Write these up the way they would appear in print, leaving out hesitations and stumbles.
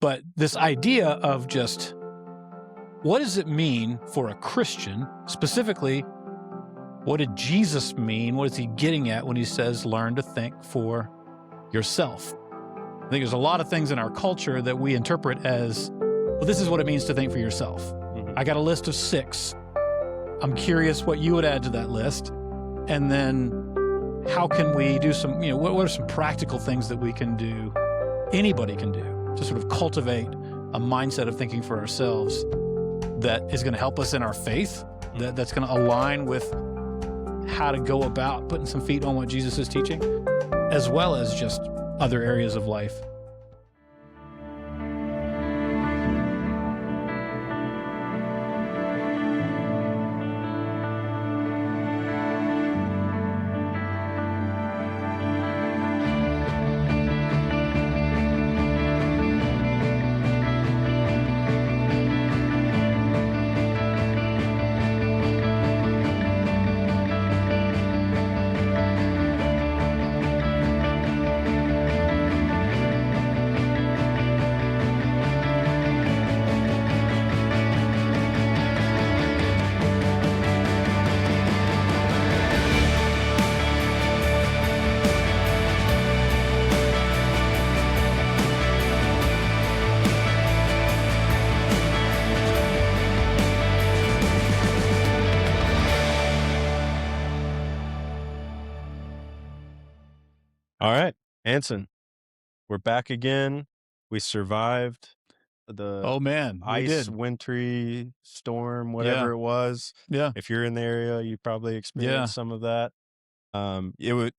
But this idea of just what does it mean for a Christian, specifically, what did Jesus mean? What is he getting at when he says, learn to think for yourself? I think there's a lot of things in our culture that we interpret as, well, this is what it means to think for yourself. Mhm. I got a list of 6. I'm curious what you would add to that list. And then how can we do some, what are some practical things that we can do, anybody can do, to sort of cultivate a mindset of thinking for ourselves that is going to help us in our faith, that's going to align with how to go about putting some feet on what Jesus is teaching, as well as just other areas of life. All right, Anson, we're back again. We survived the Oh man, we ice, did. wintry storm, whatever Yeah. it was. Yeah. If you're in the area, you probably experienced some of that. It would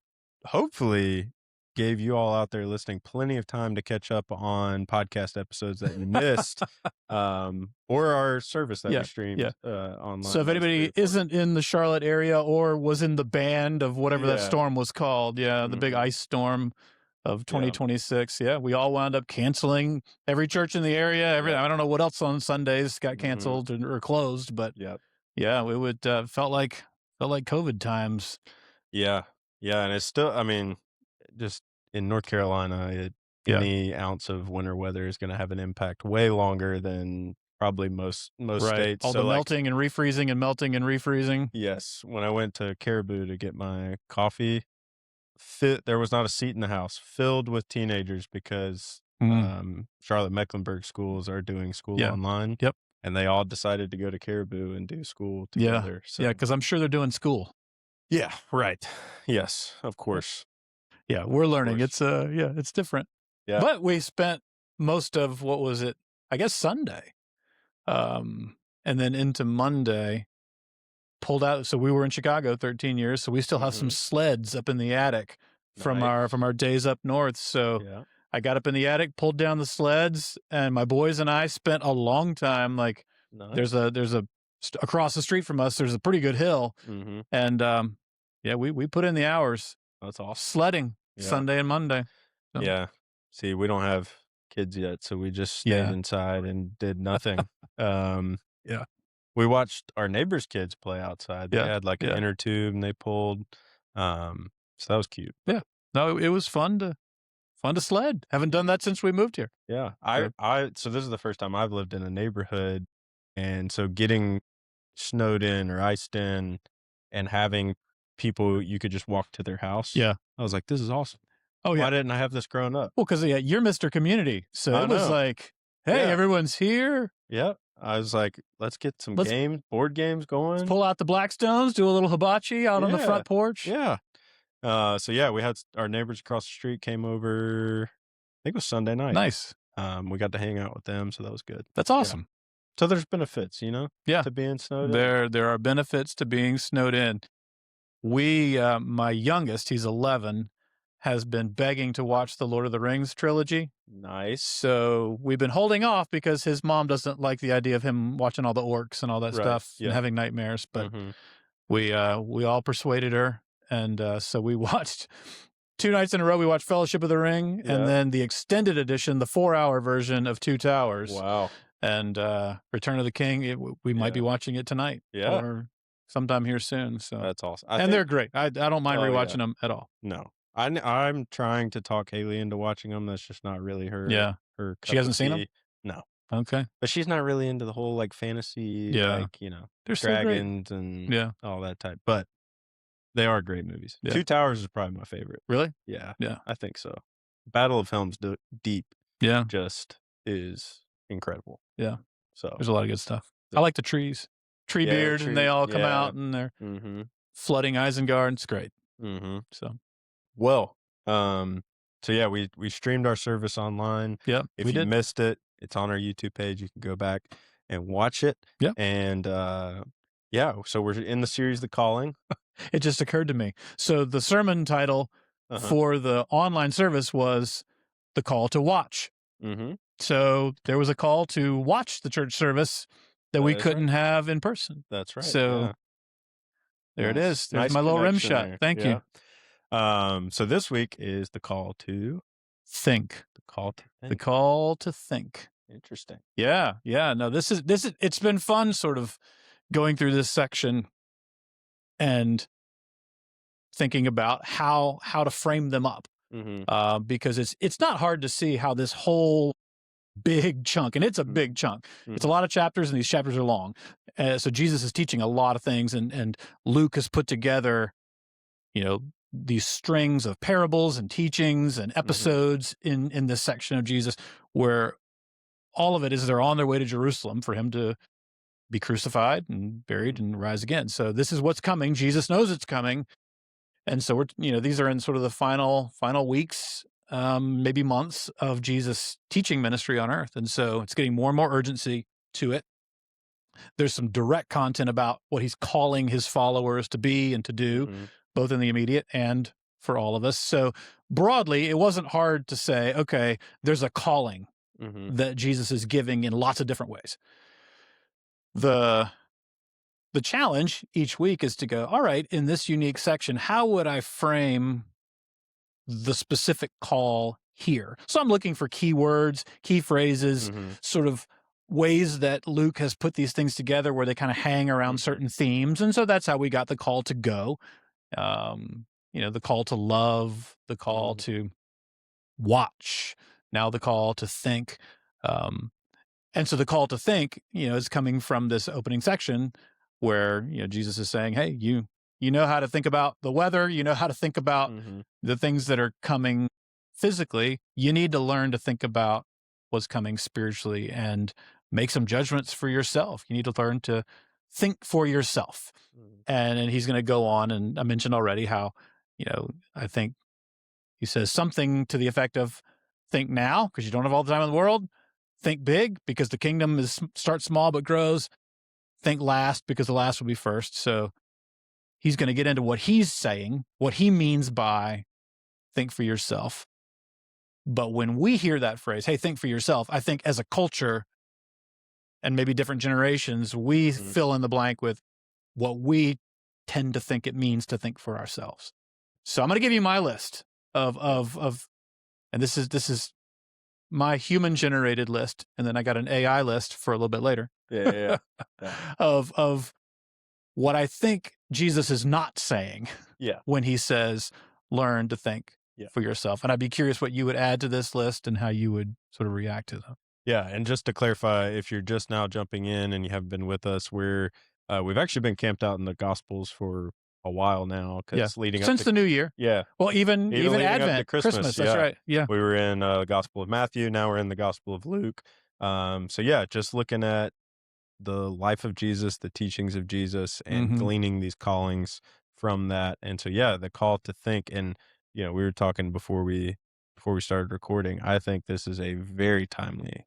hopefully gave you all out there listening plenty of time to catch up on podcast episodes that you missed, or our service that we streamed online. So if anybody isn't in the Charlotte area or was in the band of whatever that storm was called, the big ice storm of 2026, we all wound up canceling every church in the area. I don't know what else on Sundays got canceled or closed, but it would felt like COVID times. Yeah, and it's still, I mean, just in North Carolina, any ounce of winter weather is going to have an impact way longer than probably most states. All the melting and refreezing and melting and refreezing. Yes, when I went to Caribou to get my coffee, there was not a seat in the house filled with teenagers because Charlotte Mecklenburg schools are doing school online. Yep. And they all decided to go to Caribou and do school together. So. Yeah, because I'm sure they're doing school. Yeah, right. Yes, of course. Yeah, we're learning. It's it's different. Yeah. But we spent most of, what was it? I guess Sunday. And then into Monday, pulled out. So we were in Chicago 13 years, so we still have some sleds up in the attic from our days up north. So I got up in the attic, pulled down the sleds, and my boys and I spent a long time there's a across the street from us, there's a pretty good hill. And we put in the hours. That's awesome. Sledding Sunday and Monday. So. Yeah. See, we don't have kids yet, so we just stayed inside and did nothing. We watched our neighbors' kids play outside. They had like an inner tube and they pulled. So that was cute. Yeah. No, it was fun to sled. Haven't done that since we moved here. Yeah. So this is the first time I've lived in a neighborhood. And so getting snowed in or iced in and having people you could just walk to their house. Yeah. I was like, this is awesome. Oh, yeah. Why didn't I have this growing up? Well, because you're Mr. Community. So it was like, hey, everyone's here. Yeah. I was like, let's get some board games going. Let's pull out the Blackstones, do a little hibachi out on the front porch. Yeah. We had our neighbors across the street came over, I think it was Sunday night. Nice. We got to hang out with them, so that was good. That's awesome. Yeah. So there's benefits, to being snowed in. There are benefits to being snowed in. My youngest, he's 11, has been begging to watch the Lord of the Rings trilogy. Nice. So we've been holding off because his mom doesn't like the idea of him watching all the orcs and all that stuff and having nightmares. But we all persuaded her. And so we watched 2 nights in a row. We watched Fellowship of the Ring and then the extended edition, the 4-hour version of Two Towers. Wow. And Return of the King. We might be watching it tonight. Yeah. Or sometime here soon. So that's awesome. They're great. I don't mind rewatching them at all. No. I'm trying to talk Haley into watching them. That's just not really her her She cup of hasn't seen them? tea. No. Okay. But she's not really into the whole, like, fantasy, Yeah. like, They're so great. dragons and Yeah. all that type, but they are great movies. Yeah. Two Towers is probably my favorite. Really? Yeah, Yeah. I think so. Battle of Helm's Deep Yeah. just is incredible. Yeah. So There's a lot of good stuff. I like the trees. Treebeard, and they all come out and they're flooding Isengard. It's great. So, well, so yeah, we streamed our service online. yeah, If we you did. missed it, it's on our YouTube page. You can go back and watch it. Yeah. And yeah, so we're in the series The Calling. It just occurred to me. So the sermon title for the online service was The Call to Watch. So there was a call to watch the church service that we couldn't have in person. That's right. So there it is. There's Nice my little rim shot. there. Thank you. So this week is the call to Think. the call to The think. call to think. Interesting. Yeah. Yeah. No, this is it's been fun sort of going through this section and thinking about how to frame them up. Because it's not hard to see how this whole big chunk, and it's a big chunk. It's a lot of chapters, and these chapters are long. So Jesus is teaching a lot of things, and Luke has put together, these strings of parables and teachings and episodes in this section of Jesus, where all of it is they're on their way to Jerusalem for him to be crucified and buried and rise again. So this is what's coming. Jesus knows it's coming. And so these are in sort of the final weeks, maybe months of Jesus' teaching ministry on earth. And so it's getting more and more urgency to it. There's some direct content about what he's calling his followers to be and to do, both in the immediate and for all of us. So broadly, it wasn't hard to say, okay, there's a calling that Jesus is giving in lots of different ways. The challenge each week is to go, all right, in this unique section, how would I frame the specific call here? So I'm looking for keywords, key phrases, sort of ways that Luke has put these things together where they kind of hang around certain themes. And so that's how we got the call to go, the call to love, the call to watch, now the call to think. And so the call to think, is coming from this opening section where, Jesus is saying, hey, you know how to think about the weather, you know how to think about the things that are coming physically. You need to learn to think about what's coming spiritually and make some judgments for yourself. You need to learn to think for yourself. And he's going to go on, and I mentioned already how, I think he says something to the effect of, think now because you don't have all the time in the world. Think big because the kingdom starts small but grows. Think last because the last will be first. So he's going to get into what he's saying, what he means by think for yourself. But when we hear that phrase, hey, think for yourself, I think as a culture and maybe different generations, we fill in the blank with what we tend to think it means to think for ourselves. So I'm going to give you my list of and this is my human generated list, and then I got an AI list for a little bit later. Yeah. of what I think Jesus is not saying when he says, learn to think for yourself. And I'd be curious what you would add to this list and how you would sort of react to them. Yeah. And just to clarify, if you're just now jumping in and you haven't been with us, we've actually been camped out in the Gospels for a while now, because leading since up to the new year. Yeah. Well, even Advent, to Christmas. that's right. Yeah. We were in the Gospel of Matthew. Now we're in the Gospel of Luke. So yeah, just looking at the life of Jesus, the teachings of Jesus, and gleaning these callings from that. And so, yeah, the call to think. And, we were talking before we started recording. I think this is a very timely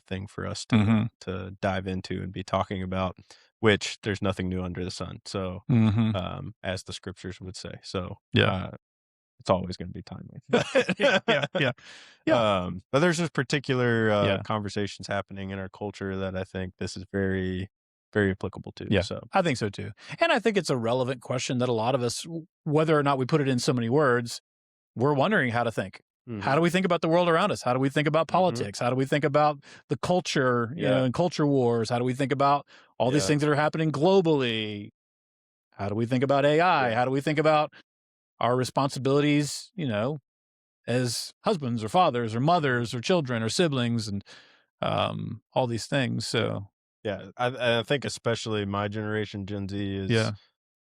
thing for us to dive into and be talking about, which there's nothing new under the sun. So, as the scriptures would say. So, it's always going to be timely. But there's just particular conversations happening in our culture that I think this is very, very applicable to. Yeah, so I think so too. And I think it's a relevant question that a lot of us, whether or not we put it in so many words, we're wondering how to think. How do we think about the world around us? How do we think about politics? How do we think about the culture, and culture wars? How do we think about all these things that are happening globally? How do we think about AI? How do we think about our responsibilities, as husbands or fathers or mothers or children or siblings and all these things. So Yeah, I think especially my generation, Gen Z, is yeah,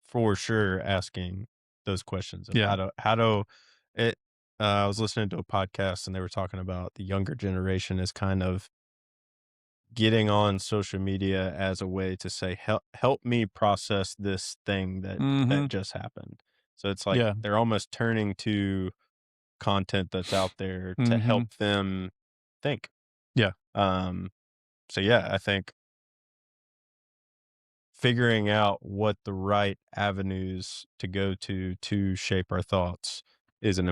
for sure asking those questions of yeah, how do it. I was listening to a podcast and they were talking about the younger generation is kind of getting on social media as a way to say help me process this thing that mm-hmm, just happened. So it's like yeah, they're almost turning to content that's out there to mm-hmm, help them think. yeah, Um, so yeah, I think figuring out what the right avenues to go to shape our thoughts is an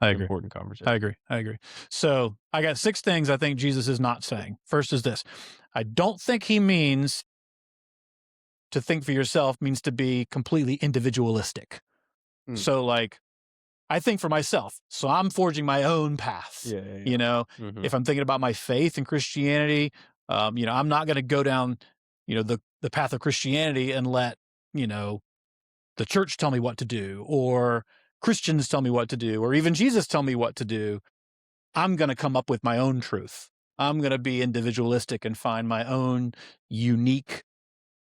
I agree. important conversation. I agree. I agree. So I got 6 things I think Jesus is not saying. First is this: I don't think he means to think for yourself means to be completely individualistic. Mm. So, like, I think for myself, so I'm forging my own path. Yeah, yeah, yeah. You know, Mhm, if I'm thinking about my faith in Christianity, I'm not going to go down, the path of Christianity and let you know the church tell me what to do, or Christians tell me what to do, or even Jesus tell me what to do. I'm going to come up with my own truth. I'm going to be individualistic and find my own unique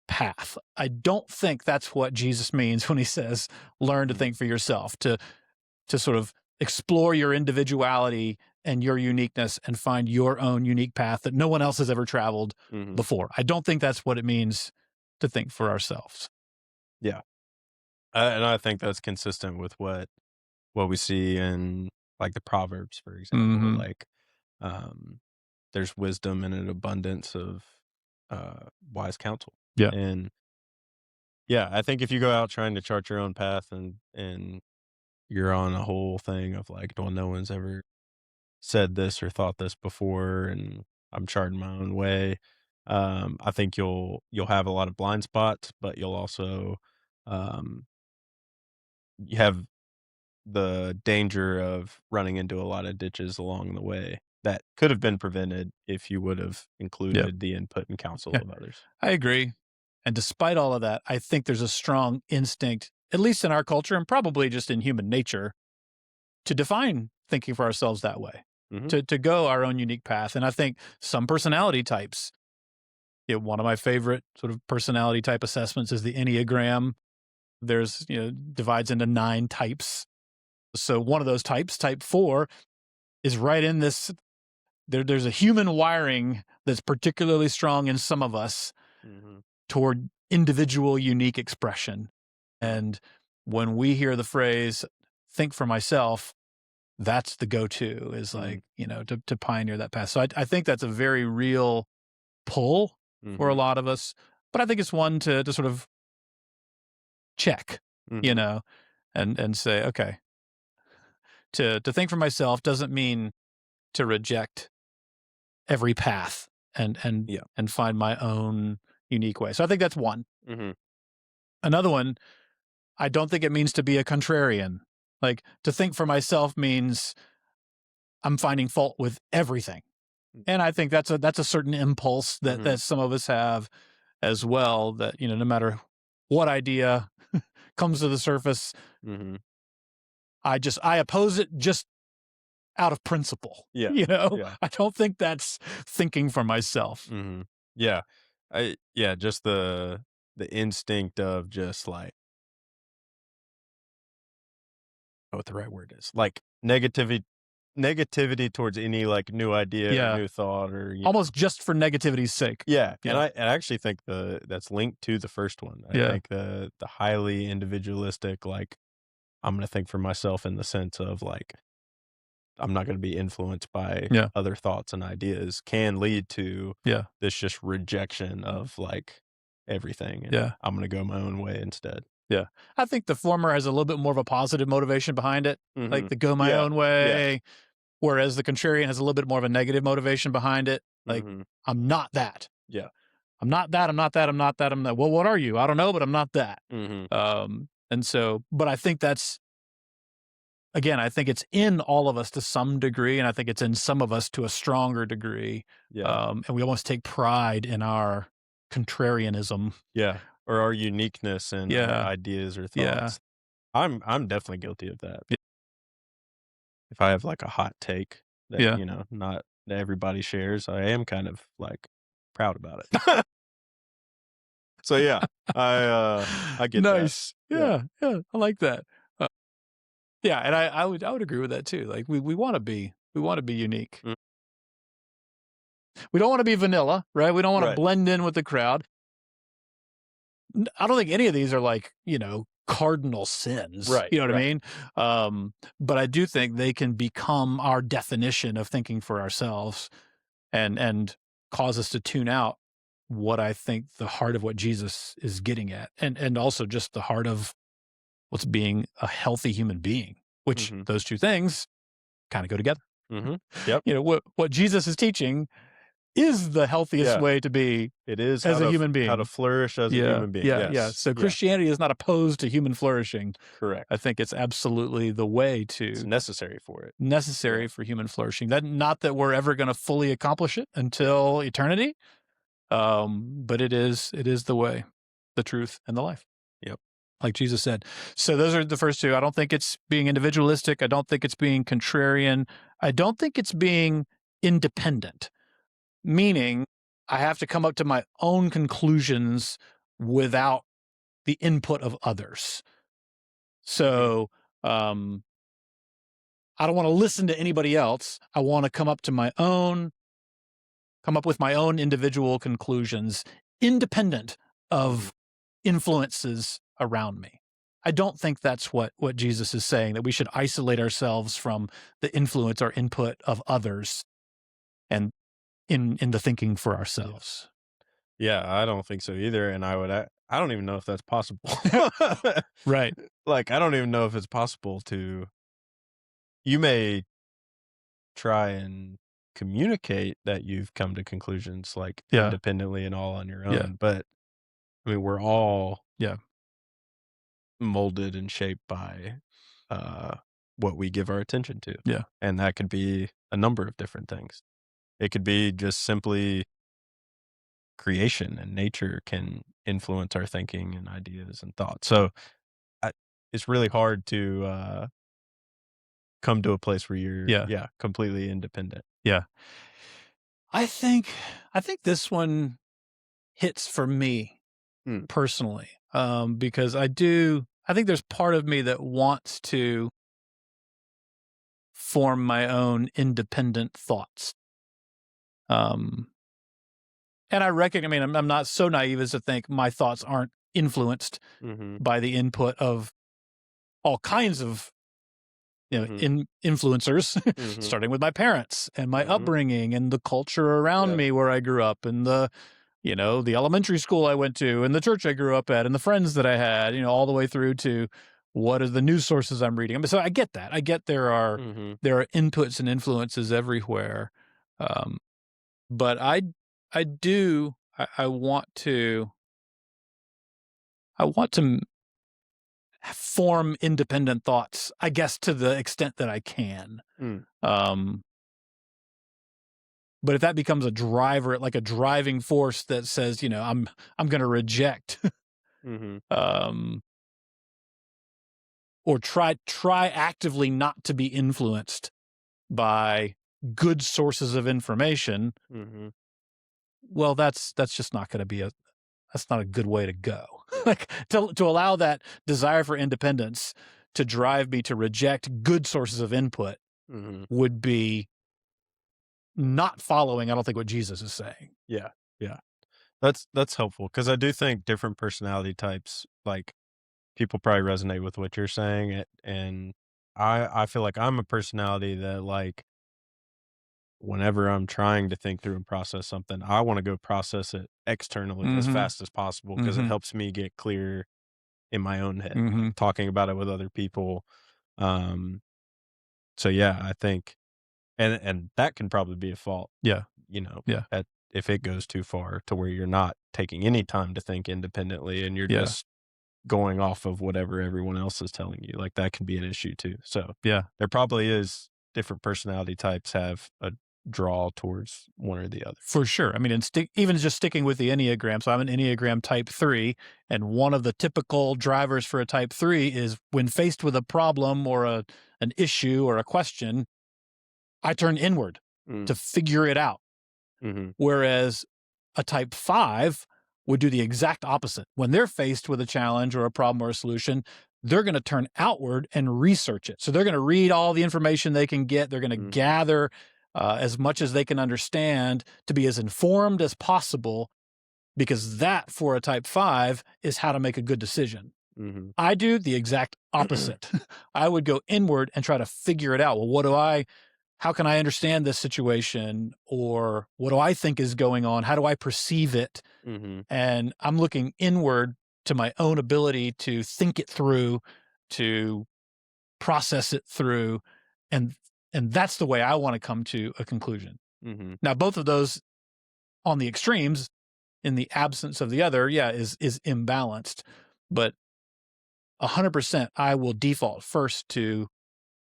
path. I don't think that's what Jesus means when he says learn to mhm, think for yourself, to sort of explore your individuality and your uniqueness and find your own unique path that no one else has ever traveled mhm. before. I don't think that's what it means to think for ourselves. Yeah, and I think that's consistent with what we see in, like, the Proverbs, for example, Mhm. like, um, there's wisdom and an abundance of, wise counsel, Yeah. and, yeah, I think if you go out trying to chart your own path and you're on a whole thing of, like, "Well, no one's ever said this or thought this before, and I'm charting my own way," I think you'll have a lot of blind spots, but you'll also, um, you have the danger of running into a lot of ditches along the way that could have been prevented if you would have Yeah. included the input and counsel Yeah. of others. I agree. And despite all of that, I think there's a strong instinct, at least in our culture and probably just in human nature, to define thinking for ourselves that way, Mhm, to go our own unique path. And I think some personality types, one of my favorite sort of personality type assessments is the Enneagram. There's, divides into 9 types. So one of those types, type 4, is right in this. There's a human wiring that's particularly strong in some of us mhm, toward individual unique expression. mm, And when we hear the phrase think for myself, that's the go-to is mm, like, to pioneer that path. So I think that's a very real pull for a mhm, lot of us, but I think it's one to sort of check, you mhm, know, and say, okay, to think for myself doesn't mean to reject every path and and yeah, and find my own unique way. So I think that's one. mhm, Another one, I don't think it means to be a contrarian. Like to think for myself means I'm finding fault with everything. mm, And I think that's a certain impulse that mhm, that some of us have as well, that no matter what idea comes to the surface, mhm, I oppose it just out of principle. yeah, yeah, I don't think that's thinking for myself. mhm, yeah. Yeah, just the instinct of just, like, what the right word is, like, negativity towards any, like, new idea or Yeah. new thought or, Almost just for negativity's sake. yeah, and Yeah. I actually think that's linked to the first one. I Yeah. think the highly individualistic, like, I'm gonna think for myself in the sense of, like, I'm not gonna be influenced by Yeah. other thoughts and ideas can lead to Yeah. this just rejection of, like, everything, and Yeah. I'm gonna go my own way instead. Yeah. I think the former has a little bit more of a positive motivation behind it, like Mhm. the go my Yeah. own Yeah. way, whereas the contrarian has a little bit more of a negative motivation behind it. Like, Mhm. I'm not that. Yeah. I'm not that. I'm not that. I'm not that. I'm that. Well, what are you? I don't know, but I'm not that. Mhm. And so, but I think that's, again, I think it's in all of us to some degree, and I think it's in some of us to a stronger degree. Yeah. And we almost take pride in our contrarianism. Yeah. Or our uniqueness in our Yeah. ideas or Yeah. thoughts. I'm definitely guilty of that. if I have like a hot take that, Yeah. not that everybody shares, I am kind of like proud about it. So yeah, I get that. Nice. Yeah. Yeah, yeah, I like that. Uh, yeah, and I would agree with that too. Like we wanna be unique. Mm. We don't wanna be vanilla, right? We don't wanna Right. blend in with the crowd. I don't think any of these are like, cardinal sins, Right. you know what I Right. mean? But I do think they can become our definition of thinking for ourselves and cause us to tune out what I think the heart of what Jesus is getting at, and also just the heart of what's being a healthy human being, which Mhm. those two things kind of go together. Mhm. Yep. What Jesus is teaching is the healthiest Yeah. way to be It is as a human how to being. flourish as a Yeah, human being. yeah, yeah. Yes. So Yeah. Christianity is not opposed to human flourishing. I Correct. think it's absolutely the way It's to necessary for it. Yeah. necessary for human flourishing. That not that we're ever going to fully accomplish it until eternity, but it is the way, the truth, and the life, Yep. like Jesus said. So those are the first two. I don't think it's being individualistic. I don't think it's being contrarian. I don't think it's being independent, meaning I have to come up to my own conclusions without the input of others. Mhm. So I don't want to listen to anybody else. I want to come up with my own individual conclusions, independent Mhm. of influences around me. I don't think that's what Jesus is saying, that we should isolate ourselves from the influence or input of others and in the thinking for Yeah. ourselves. Yeah, I don't think so either, and I don't even know if that's possible. Right. Like, I don't even know if it's possible to you may try and communicate that you've come to conclusions, like, Yeah. independently and all on your Yeah. own, but, I mean, we're all Yeah. molded and shaped by, uh, what we give our attention to, Yeah. and that could be a number of different things. It could be just simply creation and nature can influence our thinking and ideas and thoughts. So I, it's really hard to come to a place where you're, Yeah. yeah, completely independent. Yeah. I think I think this one hits for me Mm, personally, because I think there's part of me that wants to form my own independent thoughts. Um, and I mean, I'm not so naive as to think my thoughts aren't influenced mhm, by the input of all kinds of mhm, influencers, mhm, starting with my parents and my mhm. upbringing and the culture around Yeah. me where I grew up and the elementary school I went to and the church I grew up at and the friends that I had, all the way through to what are the news sources I'm reading. I mean, so I get that. I get Mhm, there are inputs and influences everywhere. Um, but I do, I want to form independent thoughts, I guess, to the extent that I can. mm, Um, but if that becomes a driver, like a driving force that says, I'm going to reject, mhm, um, or try actively not to be influenced by good sources of information, mhm. well, that's just not going to be that's not a good way to go. Yeah. Like to allow that desire for independence to drive me to reject good sources of input Mhm. would be not following, I don't think, what Jesus is saying. Yeah. Yeah. That's helpful because I do think different personality types, like, people probably resonate with what you're saying, and I feel like I'm a personality that, like, whenever I'm trying to think through and process something, I wanna go process it externally as Mhm. fast as possible because it Mhm. helps me get clear in my own head, like, Mhm. talking about it with other people. Um, so yeah, I think and that can probably be a fault, Yeah. you know, Yeah. at if it goes too far to where you're not taking any time to think independently and you're Yeah. just going off of whatever everyone else is telling you, like, that can be an issue too. So, Yeah. there probably is different personality types have a draw towards one or the other. For sure. I mean, and even just sticking with the Enneagram. So I'm an Enneagram type 3, and one of the typical drivers for a type 3 is when faced with a problem or an issue or a question, I turn inward to figure it out. Whereas a type 5 would do the exact opposite. When they're faced with a challenge or a problem or a solution, they're going to turn outward and research it. So they're going to read all the information they can get. They're going to gather as much as they can understand to be as informed as possible, because that, for a type 5, is how to make a good decision. I do the exact opposite. I would go inward and try to figure it out. Well, how can I understand this situation? Or what do I think is going on? How do I perceive it? And I'm looking inward to my own ability to think it through, to process it through. And that's the way I want to come to a conclusion. Now, both of those on the extremes, in the absence of the other, is imbalanced. But 100%, I will default first to,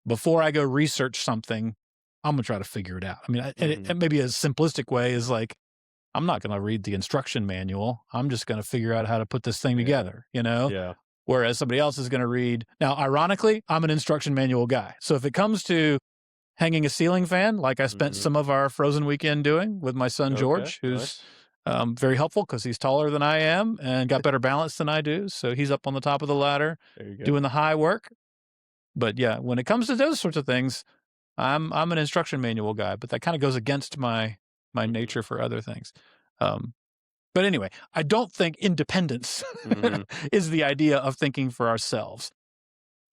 before I go research something, I'm going to try to figure it out. I mean, and maybe a simplistic way is like, I'm not going to read the instruction manual. I'm just going to figure out how to put this thing together, Yeah. Whereas somebody else is going to read. Now, ironically, I'm an instruction manual guy. So if it comes to hanging a ceiling fan, like I spent some of our Frozen weekend doing with my son, George, who's very helpful because he's taller than I am and got better balance than I do. So he's up on the top of the ladder doing the high work. But yeah, when it comes to those sorts of things, I'm an instruction manual guy, but that kind of goes against my nature for other things. But anyway, I don't think independence is the idea of thinking for ourselves.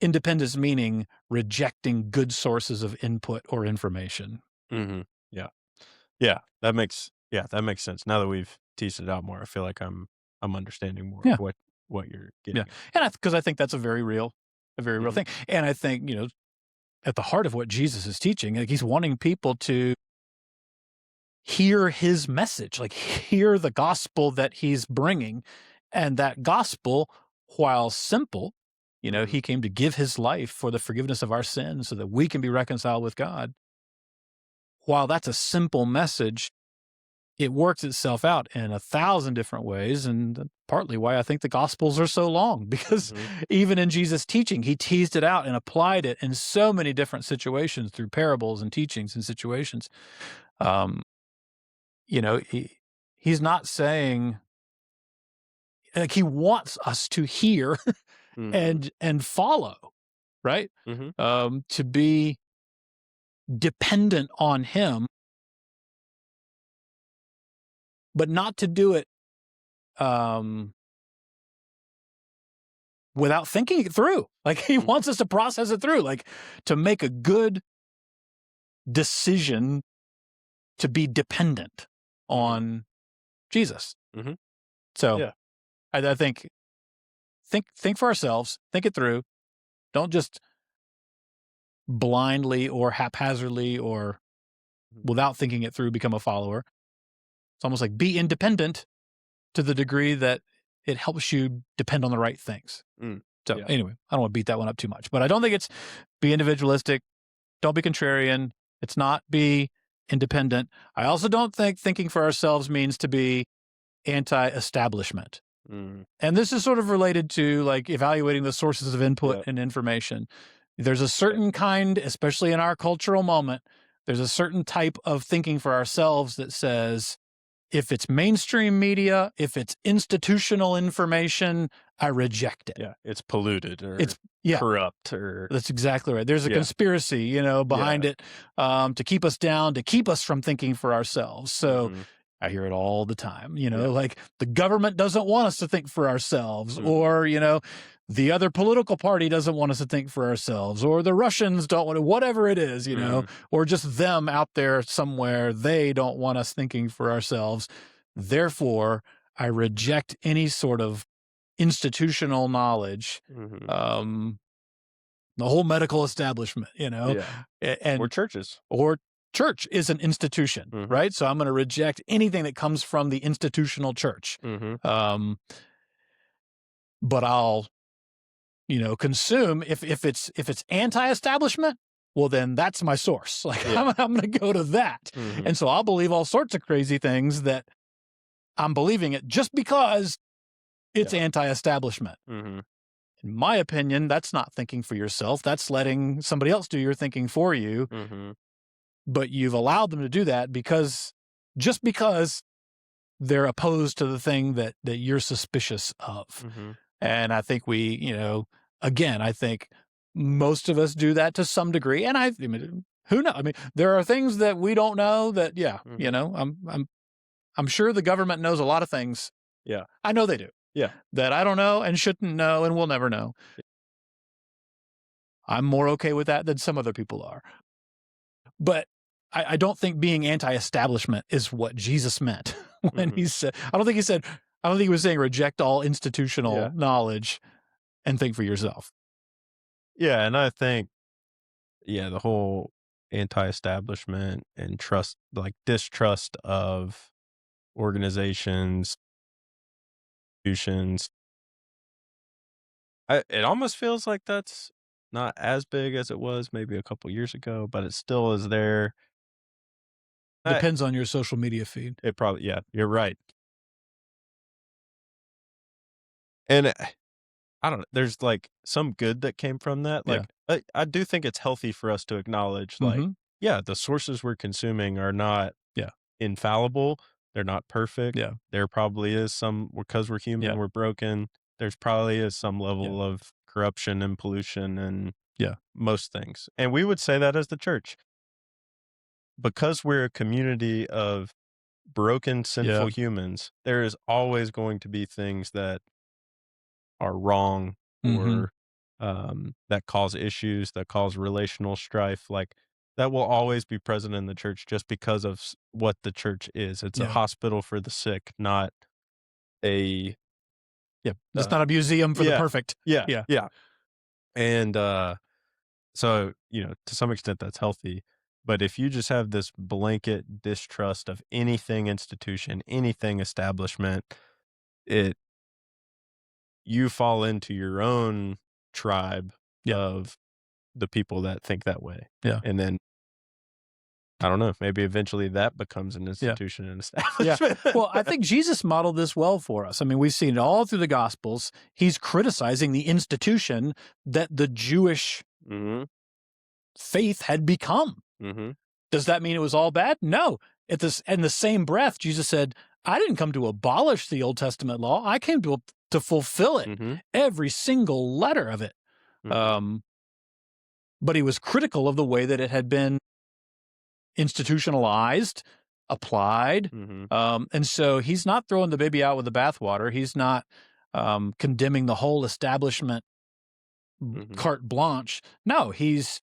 Independence meaning rejecting good sources of input or information. Yeah, that makes sense. Now that we've teased it out more, I feel like I'm understanding more of what you're getting at. And because I think that's a very real thing. And I think, at the heart of what Jesus is teaching, like, he's wanting people to hear his message, like hear the gospel that he's bringing. And that gospel, while simple, he came to give his life for the forgiveness of our sins so that we can be reconciled with God. While that's a simple message, it works itself out in 1,000 different ways, and partly why I think the Gospels are so long, because even in Jesus' teaching, he teased it out and applied it in so many different situations through parables and teachings and situations. He's not saying, like, he wants us to hear and follow, right? To be dependent on him, but not to do it without thinking it through. Like, he wants us to process it through, like to make a good decision to be dependent on Jesus. So I think for ourselves, think it through. Don't just blindly or haphazardly or without thinking it through become a follower. It's almost like be independent to the degree that it helps you depend on the right things. So anyway, I don't want to beat that one up too much, but I don't think it's be individualistic. Don't be contrarian. It's not be independent. I also don't think thinking for ourselves means to be anti-establishment. And this is sort of related to like evaluating the sources of input and information. There's a certain kind, especially in our cultural moment, there's a certain type of thinking for ourselves that says, if it's mainstream media, if it's institutional information, I reject it. Yeah, it's polluted or it's corrupt. Or that's exactly right. There's a conspiracy, behind it to keep us down, to keep us from thinking for ourselves. So I hear it all the time, like the government doesn't want us to think for ourselves, or, the other political party doesn't want us to think for ourselves, or the Russians don't want to, whatever it is, or just them out there somewhere, they don't want us thinking for ourselves. Therefore, I reject any sort of institutional knowledge, the whole medical establishment, and or churches. Or church is an institution, right? So I'm going to reject anything that comes from the institutional church. But I'll, consume if it's anti-establishment, well, then that's my source. Like I'm going to go to that. And so I'll believe all sorts of crazy things that I'm believing it just because it's anti-establishment. In my opinion, that's not thinking for yourself. That's letting somebody else do your thinking for you. but you've allowed them to do that just because they're opposed to the thing that you're suspicious of. Mm-hmm. And I think again, I think most of us do that to some degree. And I mean, who knows? I mean, there are things that we don't know that, Mm-hmm. I'm sure the government knows a lot of things. Yeah. I know they do. Yeah. That I don't know and shouldn't know and will never know. I'm more okay with that than some other people are. But I don't think being anti-establishment is what Jesus meant when Mm-hmm. he said, I don't think he was saying reject all institutional knowledge and think for yourself. Yeah. And I think, the whole anti-establishment and distrust of organizations, institutions, it almost feels like that's not as big as it was maybe a couple years ago, but it still is there. I Depends on your social media feed. It probably, yeah, you're right. And I don't know, there's, some good that came from that, Yeah. I do think it's healthy for us to acknowledge, Mhm. yeah, the sources we're consuming are not Yeah. infallible, they're not perfect, Yeah. there probably is some, because we're human, Yeah. we're broken, there's probably is some Yeah. level of corruption and pollution and Yeah. most things, and we would say that as the church. Because we're a community of broken, Yeah. sinful humans, there is always going to be things that are wrong Mhm. or that cause issues, that cause relational strife. That will always be present in the church just because of what the church is. It's a Yeah. hospital for the sick, not a Yeah. It's uh, not a museum for the yeah, perfect. yeah, Yeah. yeah. And so to some extent that's healthy. But if you just have this blanket distrust of anything institution, anything establishment, it you fall into your own tribe Yeah. of the people that think that way. Yeah. And then I don't know, maybe eventually that becomes an Yeah. institution and Yeah. establishment. Well, I think Jesus modeled this well for us. I mean, we've seen it all through the Gospels. He's criticizing the institution that the Jewish Mhm. faith had become. Mhm. Does that mean it was all bad? No. In the same breath, Jesus said, I didn't come to abolish the Old Testament law. I came to fulfill it, Mhm. every single letter of it. Mhm. Um, but he was critical of the way that it had been institutionalized, applied. Mhm. And so he's not throwing the baby out with the bathwater. He's not condemning the whole establishment Mhm. carte blanche. No, he's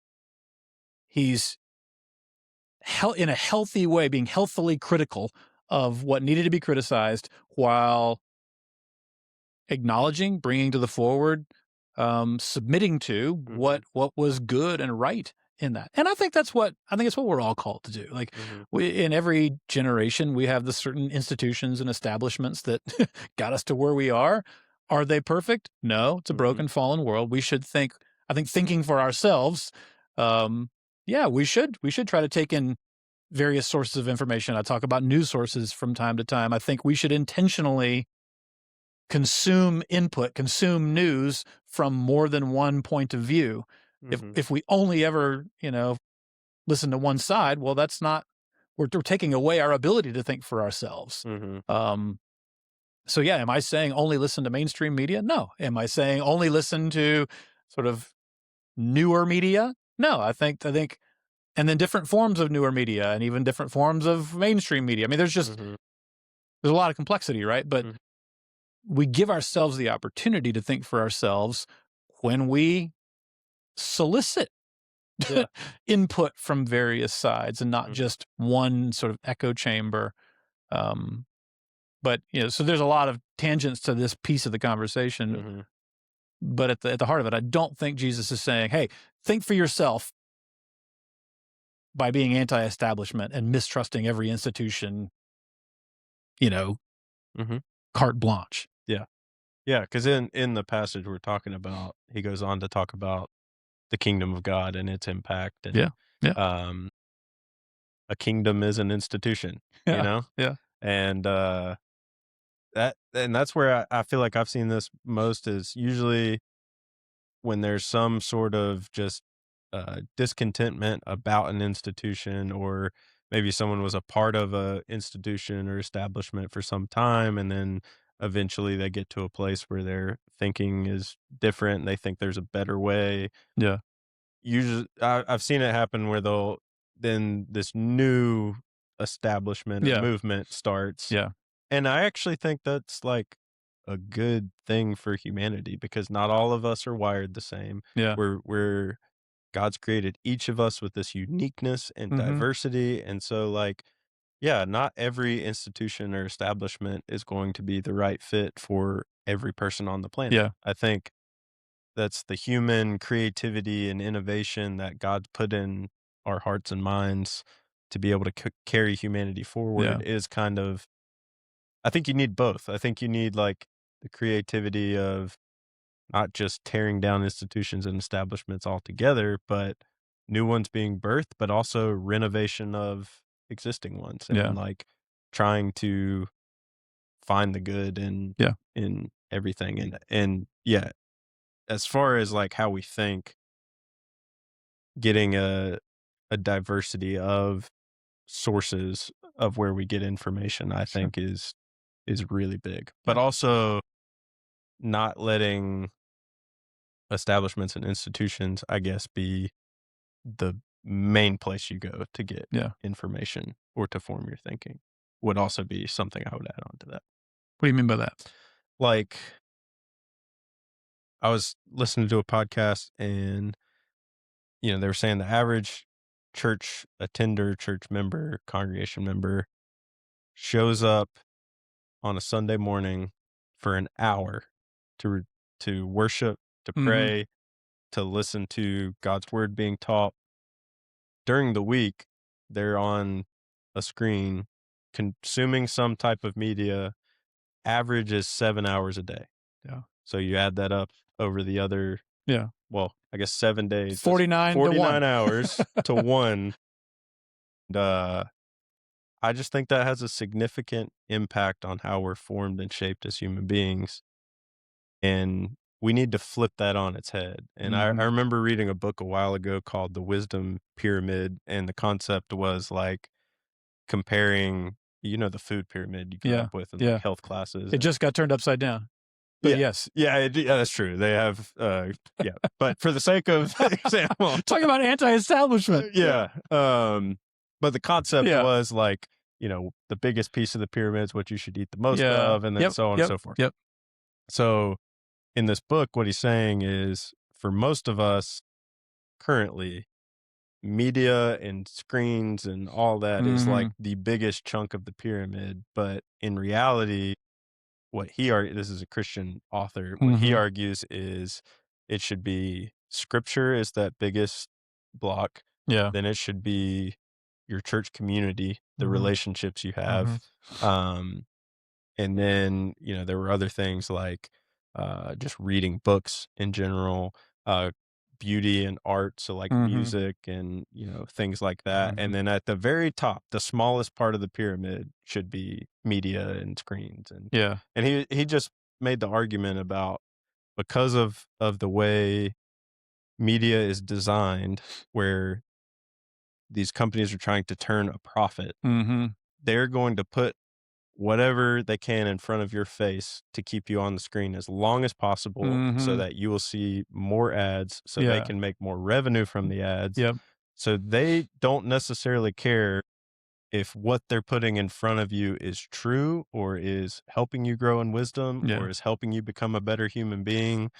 in a healthy way, being healthily critical of what needed to be criticized while acknowledging, bringing to the forward, submitting to Mhm. what was good and right in that. And I think it's what we're all called to do. Like Mhm. in every generation, we have the certain institutions and establishments that got us to where we are. Are they perfect? No, it's a Mhm. broken, fallen world. We should think. I think thinking for ourselves. Yeah, we should try to take in various sources of information. I talk about news sources from time to time. I think we should intentionally consume news from more than one point of view. Mhm. If we only ever, listen to one side, well, that's not we're taking away our ability to think for ourselves. Mhm. Um, so yeah, am I saying only listen to mainstream media? No. Am I saying only listen to sort of newer media? No. I think and then different forms of newer media and even different forms of mainstream media. I mean, Mhm. there's a lot of complexity, right? But Mhm. we give ourselves the opportunity to think for ourselves when we solicit Yeah. input from various sides and not Mhm. just one sort of echo chamber. Um, but so there's a lot of tangents to this piece of the conversation. Mhm. But at the heart of it, I don't think Jesus is saying, "Hey, think for yourself," by being anti-establishment and mistrusting every institution. You know, Mhm. carte blanche. Yeah. Yeah, because in the passage we're talking about, he goes on to talk about the kingdom of God and its impact, and Yeah, yeah, um, a kingdom is an institution, you yeah, know? yeah, And that's where I feel like I've seen this most is usually when there's some sort of just discontentment about an institution, or maybe someone was a part of a institution or establishment for some time, and then eventually they get to a place where their thinking is different and they think there's a better way. Yeah. Usually I've seen it happen where they'll then this new establishment or Yeah. movement starts, Yeah. and I actually think that's, like, a good thing for humanity because not all of us are wired the same. Yeah. We're God's created each of us with this uniqueness and Mhm. diversity, and so, like, yeah, not every institution or establishment is going to be the right fit for every person on the planet. Yeah. I think that's the human creativity and innovation that God's put in our hearts and minds to be able to carry humanity forward Yeah. is kind of, I think you need both. I think you need, like, the creativity of not just tearing down institutions and establishments altogether, but new ones being birthed, but also renovation of existing ones and, Yeah. like, trying to find the good Yeah. in everything. And yeah, as far as, like, how we think, getting a diversity of sources of where we get information, I Sure. think is really big. But Yeah. also not letting establishments and institutions, I guess, be the main place you go to get Yeah. information or to form your thinking would also be something I would add on to that. What do you mean by that? Like, I was listening to a podcast and, they were saying the average church attender, church member, congregation member shows up on a Sunday morning for an hour to to worship, to Mhm. pray, to listen to God's word being taught. During the week, they're on a screen consuming some type of media. Average is 7 hours a day. Yeah. So you add that up over the other, Yeah. well, I guess 7 days, that's 49 to 1. 49 hours to 1. And, I just think that has a significant impact on how we're formed and shaped as human beings, and we need to flip that on its head. And I Mhm. remember reading a book a while ago called The Wisdom Pyramid, and the concept was, like, comparing, the food pyramid you grew Yeah. up with in, like, Yeah. health classes. It just got turned upside down. But Yeah. yes. Yeah, yeah, that's true. They have, yeah, but for the sake of example, Talking about anti-establishment. yeah, but the concept Yeah. was, like, the biggest piece of the pyramid is what you should eat the most Yeah. of, and then Yep. so on and Yep. so forth. Yep. So, in this book, what he's saying is, for most of us currently, media and screens and all that is, like, Mhm. the biggest chunk of the pyramid, but in reality, what this is a Christian author, what he Mhm. argues is it should be scripture is that biggest block, Yeah. then it should be your church community, the Mhm. relationships you have, Mhm. um, and then, there were other things like, just reading books in general, uh, beauty and art, so, like, Mhm. music and, things like that, and Mhm. then at the very top, the smallest part of the pyramid should be media and screens, Yeah. and he just made the argument about, because of the way media is designed, where these companies are trying to turn a profit, Mhm. they're going to put whatever they can in front of your face to keep you on the screen as long as possible so Mhm. that you will see more ads so they Yeah. can make more revenue from the ads. Yep. So they don't necessarily care if what they're putting in front of you is true or is helping you grow in wisdom or Yeah. is helping you become a better human being.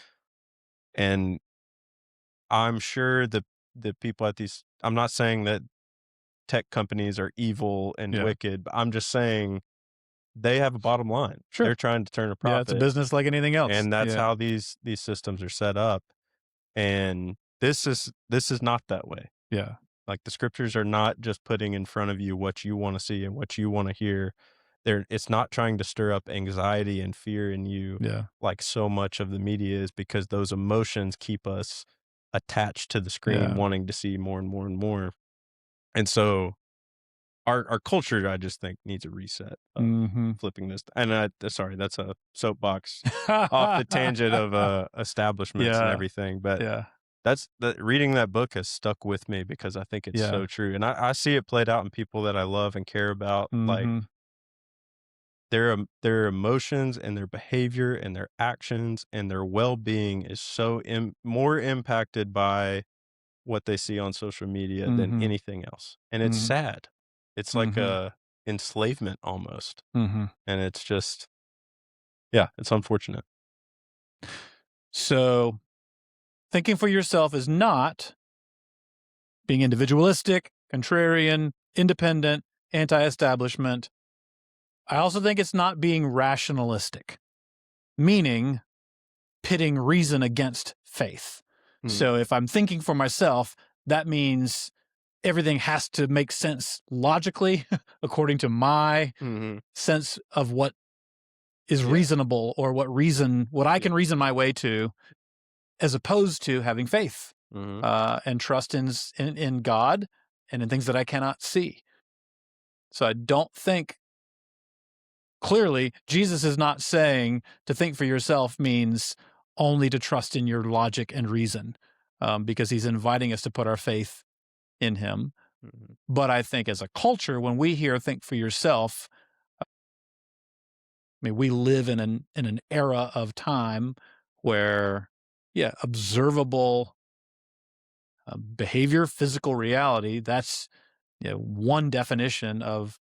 And I'm sure the people at these, I'm not saying that tech companies are evil and Yeah. wicked, but I'm just saying they have a bottom line. Sure. They're trying to turn a Yeah, it's a profit, business like anything else. and that's Yeah. how these systems are set up. And this is not that way. Yeah. Like, the scriptures are not just putting in front of you what you want to see and what you want to hear. It's not trying to stir up anxiety and fear in you Yeah. like so much of the media is, because those emotions keep us attached to the screen, Yeah. wanting to see more and more and more. And so our culture, I just think, needs a reset of Mhm. flipping this. And sorry, that's a soapbox off the tangent of establishments and Yeah. everything. But Yeah. reading that book has stuck with me because I think it's Yeah. so true, and I see it played out in people that I love and care about, like, Mhm. their emotions and their behavior and their actions and their well-being is so more impacted by what they see on social media than Mhm. anything else, and it's Mhm. sad. It's like Mhm. a enslavement almost, Mhm. and it's just yeah, it's unfortunate. So, thinking for yourself is not being individualistic, contrarian, independent, anti-establishment. I also think it's not being rationalistic, meaning pitting reason against faith. Mhm, So if I'm thinking for myself, that means everything has to make sense logically according to my mhm, sense of what is yeah, reasonable or what I yeah, can reason my way to, as opposed to having faith mhm, and trust in God and in things that I cannot see. So I don't think clearly Jesus is not saying to think for yourself means only to trust in your logic and reason, because he's inviting us to put our faith in him. mhm, But I think as a culture, when we hear think for yourself, I mean, we live in an era of time where, yeah, observable behavior, physical reality, that's, you know, one definition of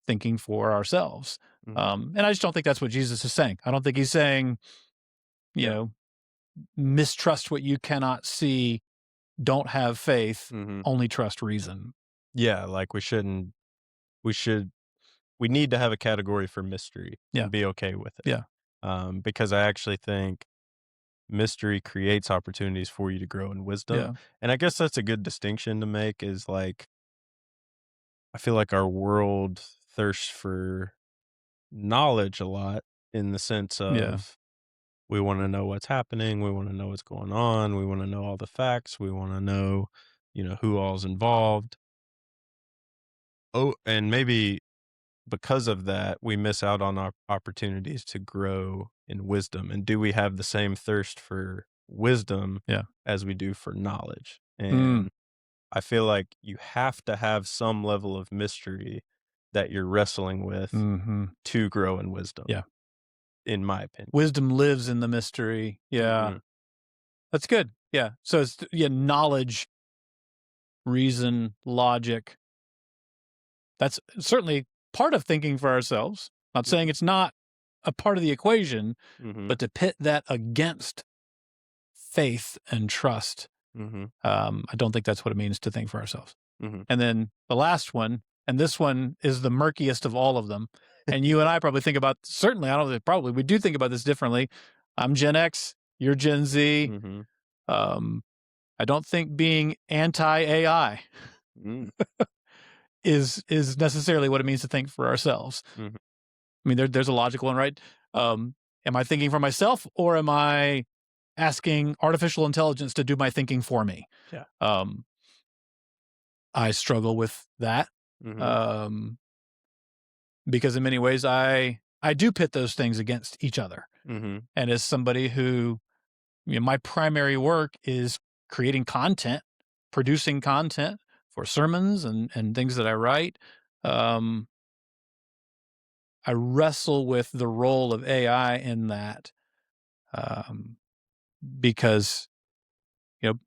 thinking for ourselves. mhm, And I just don't think that's what Jesus is saying. I don't think he's saying, you yeah, know, mistrust what you cannot see, don't have faith, mhm. only trust reason. Yeah, like, we should we need to have a category for mystery Yeah, and be okay with it, yeah, because I actually think mystery creates opportunities for you to grow in wisdom, yeah, and I guess that's a good distinction to make is, like, I feel like our world thirsts for knowledge a lot in the sense yeah. of we wanna know what's happening, we wanna know what's going on, we wanna know all the facts, we wanna know, who all's involved. Oh, and maybe because of that, we miss out on opportunities to grow in wisdom. And do we have the same thirst for wisdom Yeah. as we do for knowledge? Mm, And I feel like you have to have some level of mystery that you're wrestling with mhm. to grow in wisdom, Yeah. in my opinion. Wisdom lives in the mystery. Yeah. Mhm, That's good. Yeah. So it's, yeah, knowledge, reason, logic. That's certainly part of thinking for ourselves. Not saying mhm, it's not a part of the equation, mhm, but to pit that against faith and trust, mhm, I don't think that's what it means to think for ourselves. mhm. And then the last one, and this one is the murkiest of all of them. And you and I probably think about, certainly, I don't think probably, we do think about this differently. I'm Gen X, you're Gen Z. Mhm, Um, I don't think being anti AI mm, is necessarily what it means to think for ourselves. mhm. I mean, there's a logical one, right? Am I thinking for myself, or am I asking artificial intelligence to do my thinking for me? Yeah. Um, I struggle with that, Mhm, um, because in many ways I do pit those things against each other. mhm, And as somebody who, you know, my primary work is creating content, producing content for sermons and things that I write. Um, I wrestle with the role of AI in that, um, because, you know,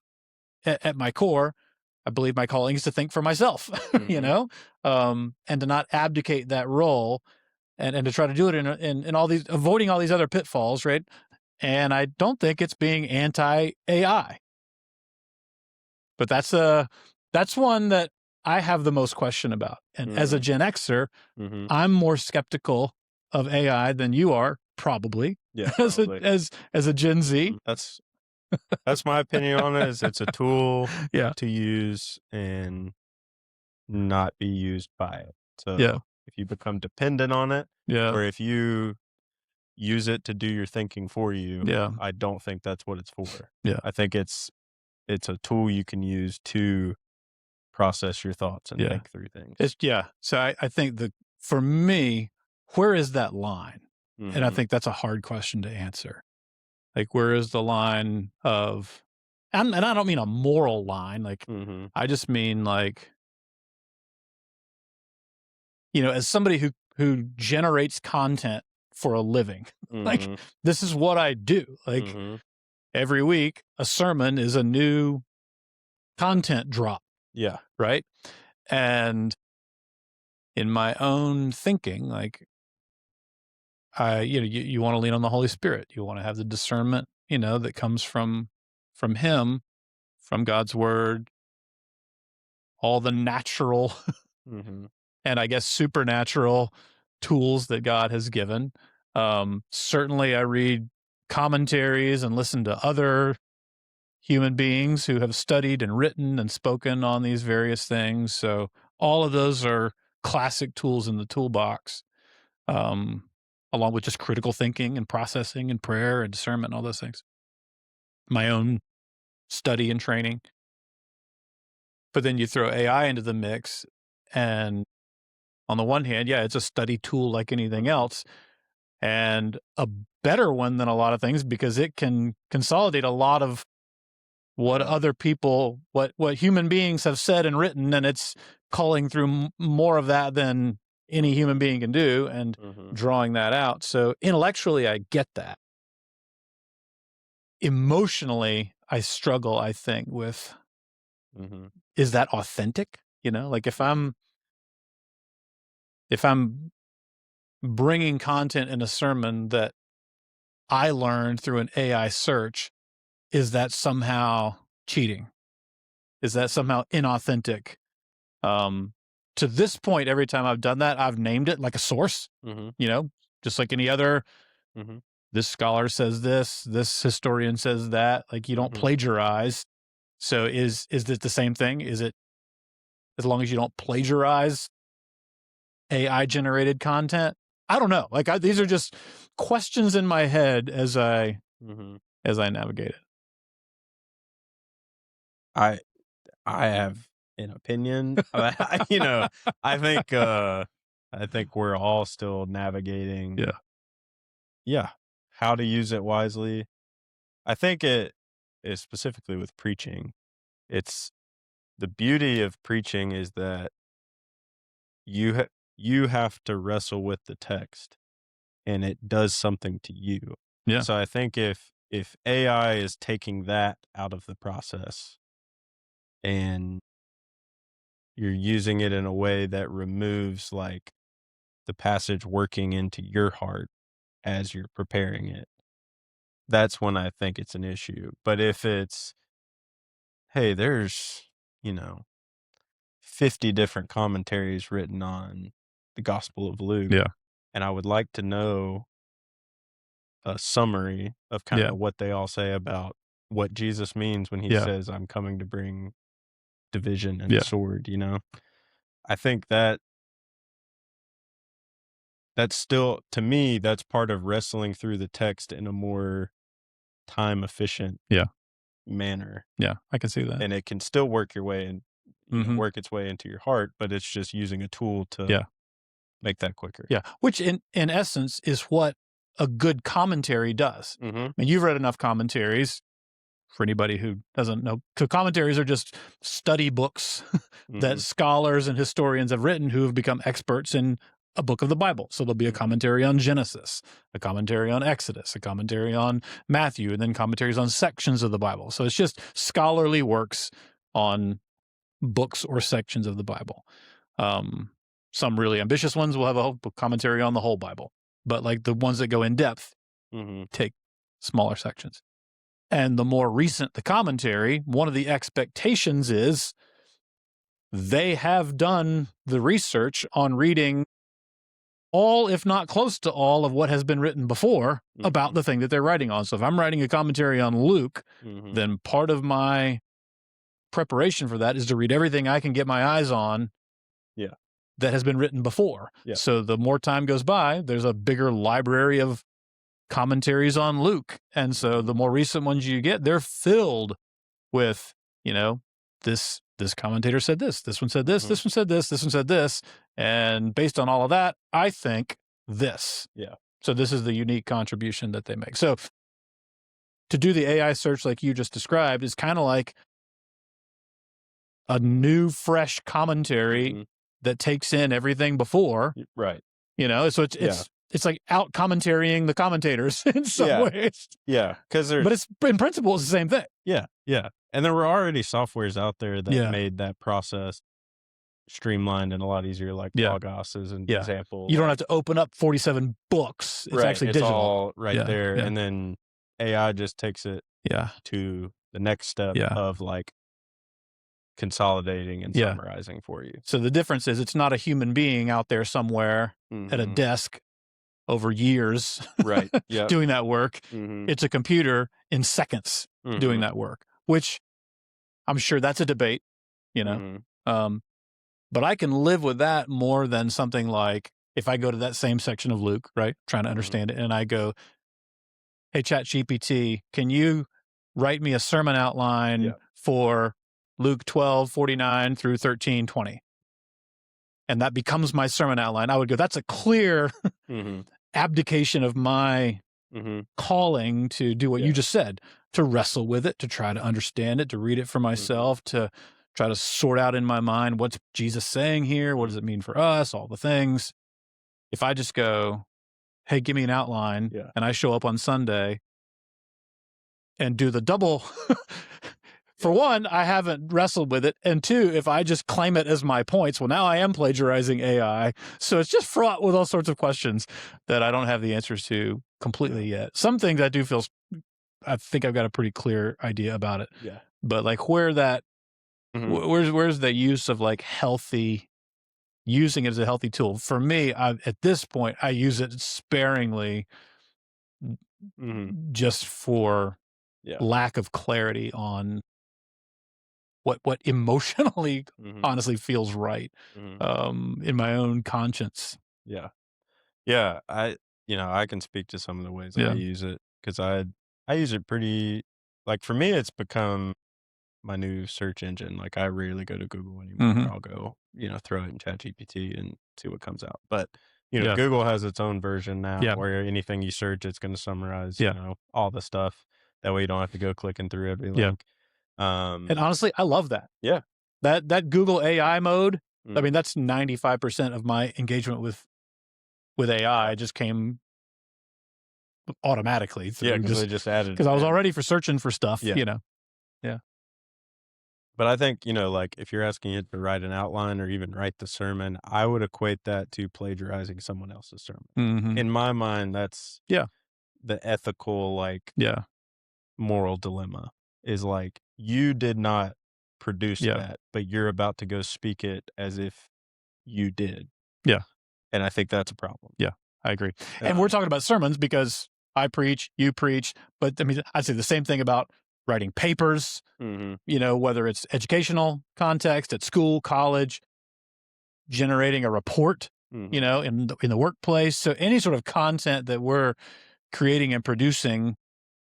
at my core, I believe my calling is to think for myself, you mhm. know, and to not abdicate that role, and to try to do it in all these, avoiding all these other pitfalls, right? And I don't think it's being anti AI, but that's one that I have the most question about. And as a Mhm, Gen Xer, mhm. I'm more skeptical of AI than you are, probably, Yeah, as probably. a Gen Z. That's my opinion on it, is it's a tool Yeah, to use and not be used by it. yeah, So, if you become dependent on it, yeah, or if you use it to do your thinking for you, yeah, I don't think that's what it's for. yeah, I think it's a tool you can use to process your thoughts and yeah. think through things. It's yeah. So I think for me, where is that line? And I Mhm, think that's a hard question to answer. Like, where is the line of and I don't mean a moral line, like, Mhm. I just mean, like, as somebody who generates content for a living, like, Mhm. this is what I do. Like, Mhm. every week, a sermon is a new content drop, Yeah. right? And in my own thinking, like, you want to lean on the Holy Spirit. You want to have the discernment, that comes from Him, from God's Word, all the natural Mhm. and I guess supernatural tools that God has given. Certainly, I read commentaries and listen to other human beings who have studied and written and spoken on these various things. So all of those are classic tools in the toolbox, um, along with just critical thinking and processing and prayer and discernment and all those things. My own study and training. But then you throw AI into the mix, and on the one hand, yeah, it's a study tool like anything Mhm. else, and a better one than a lot of things because it can consolidate a lot of what other people, what human beings have said and written, and it's culling through more of that than any Mhm. human being can do and Mhm. drawing that out. So intellectually, I get that. Emotionally, I struggle, I think, with, Mhm. is that authentic? Like, Mhm. if I'm bringing content in a sermon that I learned through an AI search, is that somehow cheating? Is that Mhm. somehow inauthentic? Um, to this point, every time I've done that, I've named it like a source, Mhm. you know, just like any other. Mhm. This scholar says this historian says that. Like, you don't Mhm. plagiarize. So is this the same thing? Is it, as long as you don't plagiarize AI generated content? I don't know. Like, these are just questions in my head Mhm. as I navigate it. I I have an opinion. I think I think we're all still navigating, Yeah, yeah, how to use it wisely. I think it is specifically with preaching. It's the beauty of preaching is that you have to wrestle with the text and it does something to you. yeah, So I think if AI is taking that out of the process and you're using it in a way that removes like the passage working into your heart as you're preparing it, that's when I think it's an issue. But if it's, hey, there's, you know, 50 different commentaries written on the Gospel of Luke, yeah, and I would like to know a summary of kind yeah, of what they all say about what Jesus means when he yeah, says, I'm coming to bring division and the yeah, sword, you know? I think that that's still, to me, that's part of wrestling through the text in a more time efficient yeah, manner. yeah. I can see that. And it can still work your way and, Hmm. work its way into your heart, but it's just using a tool to Yeah, make that quicker. yeah. Which in essence is what a good commentary does. Mhm. I mean, you've read enough commentaries. For anybody who doesn't know, so commentaries are just study books that Mhm. scholars and historians have written who have become experts in a book of the Bible. So there'll be a Mhm. commentary on Genesis, a commentary on Exodus, a commentary on Matthew, and then commentaries on sections of the Bible. So it's just scholarly works on books or sections of the Bible. Um, some really ambitious ones will have a whole commentary on the whole Bible, but like the ones that go in depth Mhm. take smaller sections. And the more recent the commentary, one of the expectations is they have done the research on reading all, if not close to all, of what has been written before about Mhm. the thing that they're writing on. So if I'm writing a commentary on Luke, Mhm. then part of my preparation for that is to read everything I can get my eyes on Yeah. that has been written before. Yeah. So the more time goes by, there's a bigger library of commentaries on Luke. And so Mhm. the more recent ones you get, they're filled with, this commentator said this one said Mhm. this one said this one said this, and based on all of that, I think this. Yeah. So this is the unique contribution that they make. So to do the AI search like you just described is kind of like a new, fresh commentary that takes in everything before. Right. So it's like out commentarying the commentators in some ways. Yeah. But it's in principle, it's the same thing. Yeah. Yeah. And there were already softwares out there that made that process streamlined and a lot easier, like Logos is an example. You don't have to open up 47 books. It's actually digital. It's all right there. And then AI just takes it to the next step of like consolidating and summarizing for you. So the difference is it's not a human being out there somewhere at a desk over years doing that work. It's a computer in seconds doing that work, which I'm sure that's a debate, but I can live with that more than something like if I go to that same section of Luke, right, trying to understand it, and I go, hey, ChatGPT, can you write me a sermon outline for Luke 12:49 through 13:20? And that becomes my sermon outline. I would go, that's a clear abdication of my calling to do what you just said, to wrestle with it, to try to understand it, to read it for myself, to try to sort out in my mind, what's Jesus saying here? What does it mean for us? All the things. If I just go, hey, give me an outline, and I show up on Sunday and do the double, for one, I haven't wrestled with it. And two, if I just claim it as my points, well, now I am plagiarizing AI. So it's just fraught with all sorts of questions that I don't have the answers to completely yet. Some things I do feel, I think I've got a pretty clear idea about it. Yeah. But like where that, where's the use of like using it as a healthy tool? For me, at this point, I use it sparingly just for lack of clarity on what emotionally honestly feels right in my own conscience. Yeah. Yeah. I can speak to some of the ways I use it because I use it pretty, like for me, it's become my new search engine. Like I rarely go to Google anymore. I'll go, throw it in ChatGPT and see what comes out. But, Google has its own version now where anything you search, it's going to summarize, all the stuff. That way you don't have to go clicking through every link. And honestly, I love that. Yeah. That Google AI mode, I mean, that's 95% of my engagement with AI just came automatically through. Yeah, because they just added. Because I was already searching for stuff, Yeah. But I think, like if you're asking it to write an outline or even write the sermon, I would equate that to plagiarizing someone else's sermon. In my mind, that's the ethical, like moral dilemma is like, you did not produce that, but you're about to go speak it as if you did. Yeah. And I think that's a problem. Yeah, I agree. And we're talking about sermons because I preach, you preach, but I mean, I'd say the same thing about writing papers, whether it's educational context at school, college, generating a report, in the workplace. So any sort of content that we're creating and producing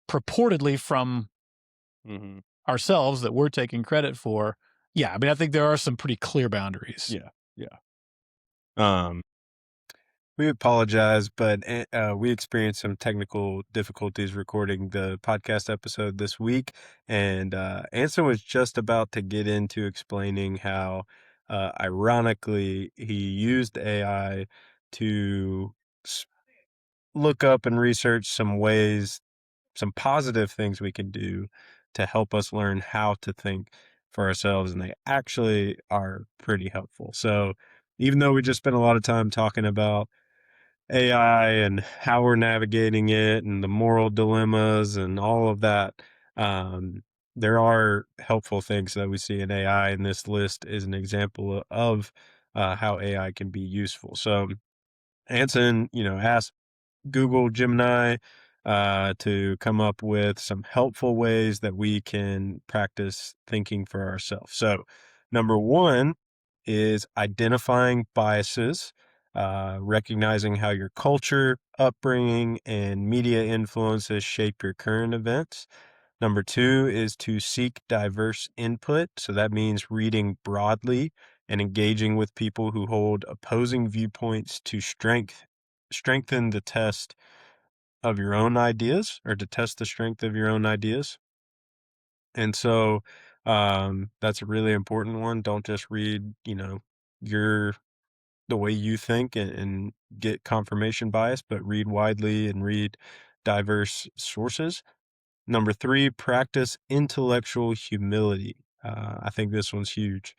purportedly from ourselves that we're taking credit for. Yeah. I mean, I think there are some pretty clear boundaries. Yeah. Yeah. We apologize, but we experienced some technical difficulties recording the podcast episode this week, and Anson was just about to get into explaining how, ironically, he used AI to look up and research some ways, some positive things we can do to help us learn how to think for ourselves, and they actually are pretty helpful. So even though we just spent a lot of time talking about AI and how we're navigating it and the moral dilemmas and all of that, there are helpful things that we see in AI, and this list is an example of how AI can be useful. So Anson, asked Google Gemini to come up with some helpful ways that we can practice thinking for ourselves. So number one is identifying biases, recognizing how your culture, upbringing, and media influences shape your current events. Number two is to seek diverse input. So that means reading broadly and engaging with people who hold opposing viewpoints to strengthen the test of your own ideas or to test the strength of your own ideas. And so that's a really important one. Don't just read, your the way you think and get confirmation bias, but read widely and read diverse sources. Number three, practice intellectual humility. I think this one's huge.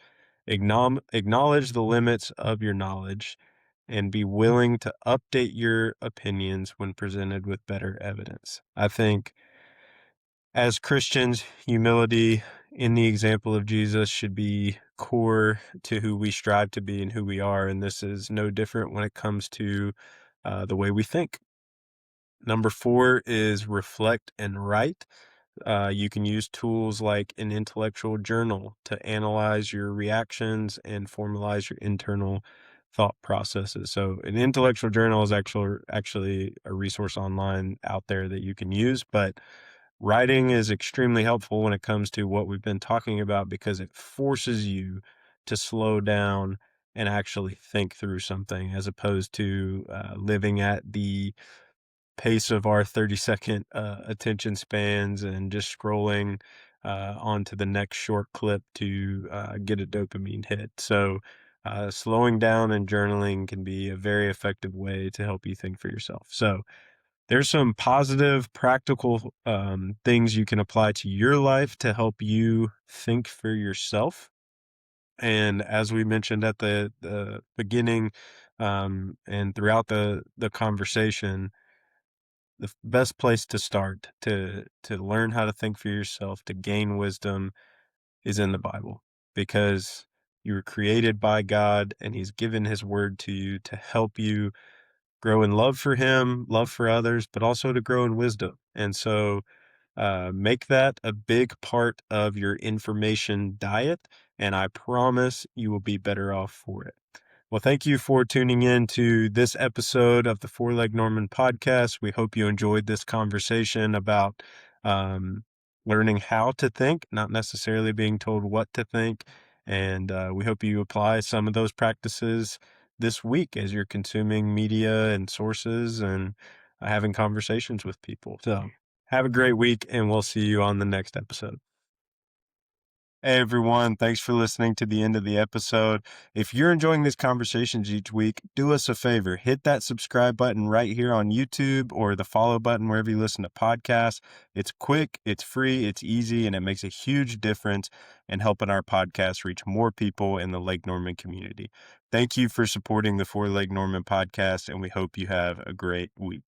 Acknowledge the limits of your knowledge and be willing to update your opinions when presented with better evidence. I think as Christians, humility in the example of Jesus should be core to who we strive to be and who we are. And this is no different when it comes to the way we think. Number four is reflect and write. You can use tools like an intellectual journal to analyze your reactions and formalize your internal thought processes. So, an intellectual journal is actually a resource online out there that you can use, but writing is extremely helpful when it comes to what we've been talking about because it forces you to slow down and actually think through something as opposed to living at the pace of our 30-second attention spans and just scrolling on to the next short clip to get a dopamine hit. So, slowing down and journaling can be a very effective way to help you think for yourself. So, there's some positive, practical things you can apply to your life to help you think for yourself. And as we mentioned at the beginning and throughout the conversation, the best place to start to learn how to think for yourself, to gain wisdom, is in the Bible because you were created by God and He's given His word to you to help you grow in love for Him, love for others, but also to grow in wisdom. And so make that a big part of your information diet, and I promise you will be better off for it. Well, thank you for tuning in to this episode of the Four Leg Norman podcast. We hope you enjoyed this conversation about um, learning how to think, not necessarily being told what to think. And we hope you apply some of those practices this week as you're consuming media and sources and having conversations with people. So have a great week, and we'll see you on the next episode. Hey everyone, thanks for listening to the end of the episode. If you're enjoying these conversations each week, do us a favor, hit that subscribe button right here on YouTube or the follow button wherever you listen to podcasts. It's quick, it's free, it's easy, and it makes a huge difference in helping our podcast reach more people in the Lake Norman community. Thank you for supporting the Four Lake Norman podcast, and we hope you have a great week.